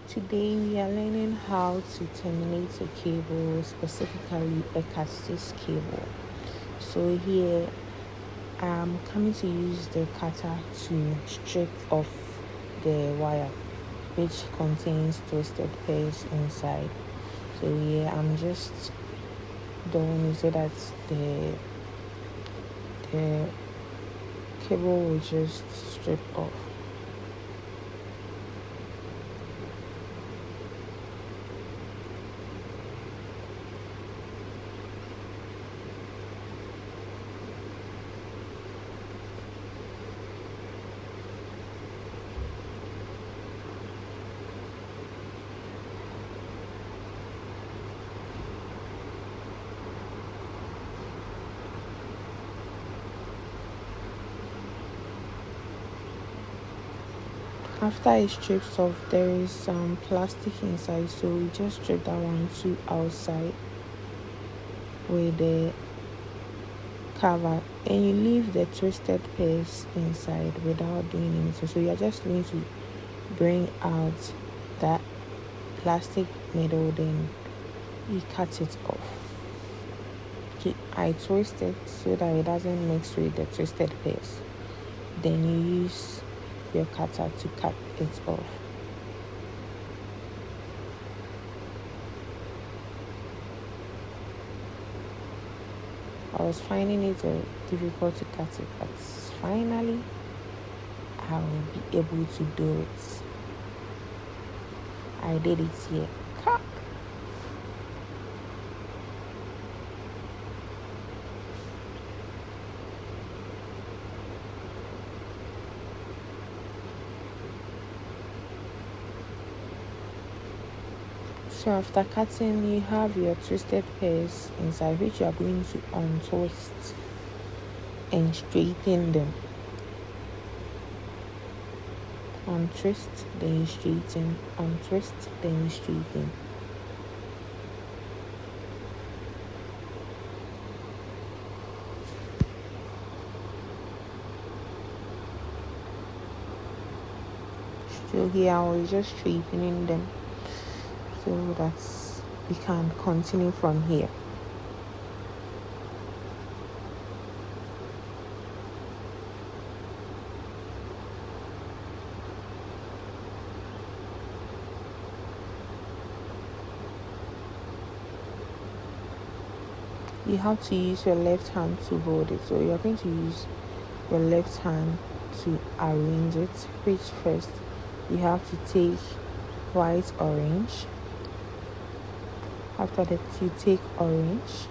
Today we are learning how to terminate a cable, specifically a CAT6 cable. So here I'm coming to use the cutter to strip off the wire which contains twisted pairs inside. So here I'm just doing it so that the cable will just strip off. After it strips off, there is some plastic inside, so we just strip that one to outside with the cover, and you leave the twisted pairs inside without doing anything. So you're just going to bring out that plastic middle, then you cut it off. I twist it so that it doesn't mix with the twisted pairs. Then you use your cutter to cut it off. I was finding it difficult to cut it, but finally I will be able to do it. I did it here. Cut. So after cutting, you have your twisted pairs inside, which you are going to untwist and straighten them. Untwist, then you straighten. Untwist, then you straighten. So here I was just straightening them so that we can continue from here. You have to use your left hand to hold it. So you're going to use your left hand to arrange it, which first you have to take white orange. After that, you take orange.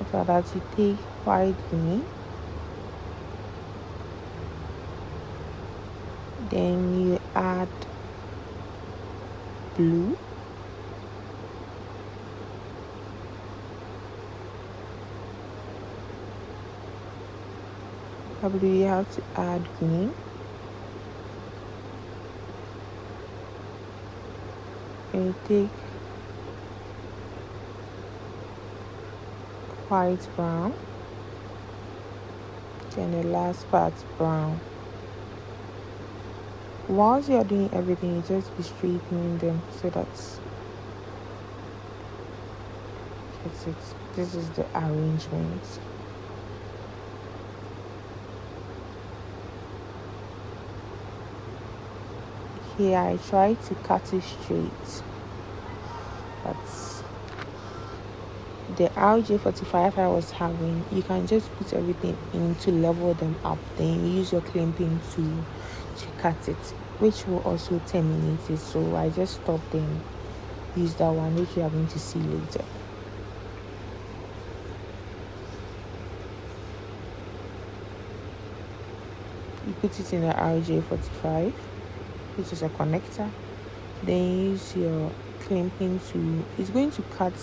After that, you take white green. Then you add blue. After you have to add green. And you take white brown. Then the last part brown. Whilst you are doing everything, you just be straightening them so that's it. This is the arrangement. Here I try to cut it straight, but the RJ45 I was having, you can just put everything in to level them up, then use your clamping tool to cut it, which will also terminate it. So I just stopped and use that one, which you are going to see later. You put it in the RJ45, which is a connector, then use your clamping tool. It's going to cut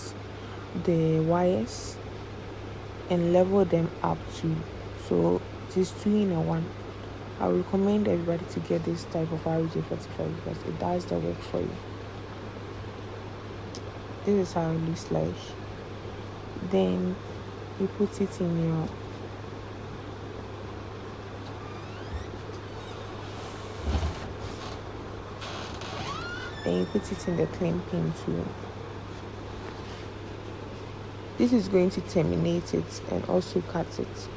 the wires and level them up too, so it is 2 in 1. I recommend everybody to get this type of RJ45 because it does the work for you. This is how it looks like. Then you put it in your then you put it in the clamping tool. This is going to terminate it and also cut it.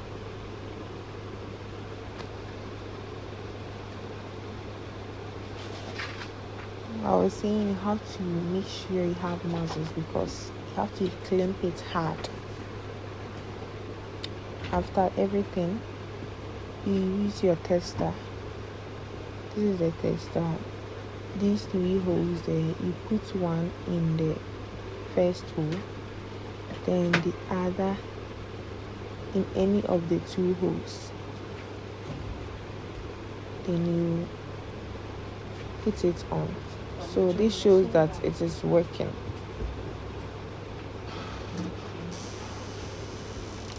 I was saying you have to make sure you have muzzles because you have to clamp it hard. After everything, you use your tester. This is the tester. These 3 holes there, you put one in the first hole, then the other in any of the 2 holes. Then you put it on. So this shows that it is working.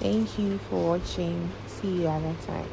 Thank you for watching. See you other time.